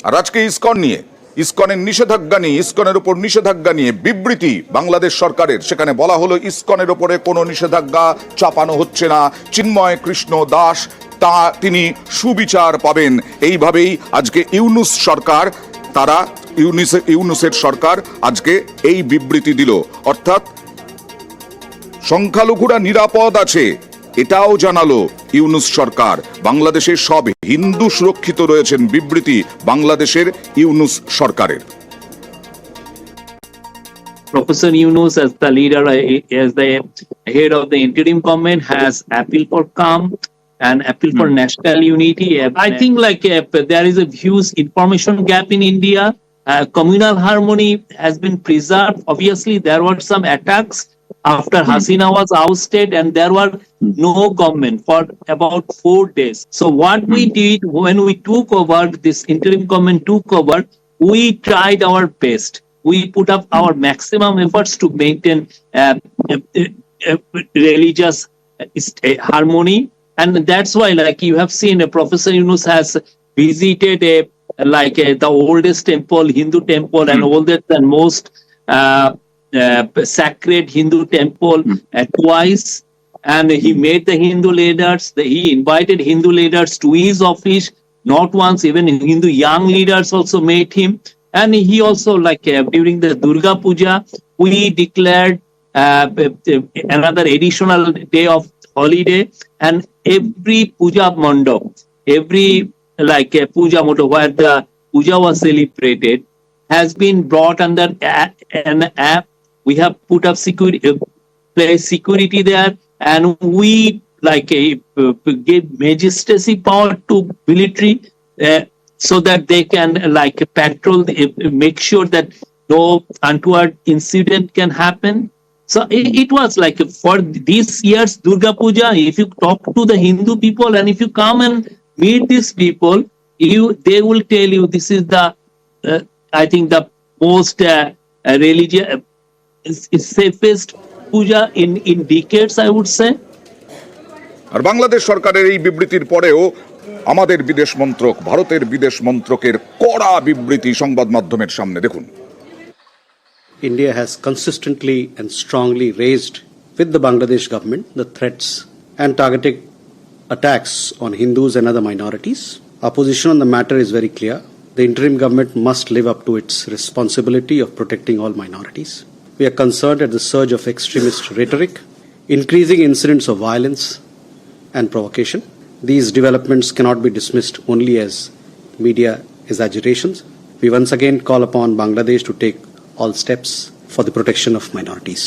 আর আজকে ইসকনের নিষেধাজ্ঞা নিয়ে, ইসকনের উপর নিষেধাজ্ঞা নিয়ে বিবৃতি বাংলাদেশ সরকারের, সেখানে বলা হলো ইসকনের উপরে কোনো নিষেধাজ্ঞা চাপানো হচ্ছে না, চিন্ময় কৃষ্ণ দাস তিনি সুবিচার পাবেন। এইভাবেই আজকে ইউনূস সরকার, তারা ইউনূসের সরকার আজকে এই বিবৃতি দিল, অর্থাৎ সংখ্যালঘুরা নিরাপদ আছে এটাও জানালো ইউনূস সরকার। বাংলাদেশের সব হিন্দু সুরক্ষিত রয়েছেন, বিবৃতি বাংলাদেশের ইউনূস সরকারের। Professor Yunus, as the leader, as the head of the interim government, has appeal for calm and appeal for national unity. I think there is a huge information gap in India. Communal harmony has been preserved. Obviously, there were some attacks after Hasina was ousted, and there were no government for about 4 days. So what we did when we took over, this interim government took over, we tried our best. We put up our maximum efforts to maintain religious harmony. And that's why, like you have seen, Professor Yunus has visited the oldest temple, Hindu temple, and oldest and most sacred Hindu temple twice. And he met the Hindu leaders. He invited Hindu leaders to his office, not once, even Hindu young leaders also met him. And he also, during the Durga Puja, we declared another additional day of holiday, and every puja mandap, every puja mandap where the puja was celebrated has been brought under an app. We have put up security there, and we give magistracy power to military so that they can patrol, make sure that no untoward incident can happen. So it was for this year's Durga Puja, if you talk to the Hindu people and if you come and meet these people, they will tell you this is the I think the most religious safest puja in decades, I would say. আর বাংলাদেশ সরকারের এই বিবৃতির পরেও আমাদের বিদেশ মন্ত্রক, ভারতের বিদেশ মন্ত্রকের কড়া বিবৃতি সংবাদ মাধ্যমের সামনে দেখুন। India has consistently and strongly raised with the Bangladesh government the threats and targeted attacks on Hindus and other minorities. Our position on the matter is very clear. The interim government must live up to its responsibility of protecting all minorities. We are concerned at the surge of extremist rhetoric, increasing incidents of violence and provocation. These developments cannot be dismissed only as media exaggerations. We once again call upon Bangladesh to take all steps for the protection of minorities.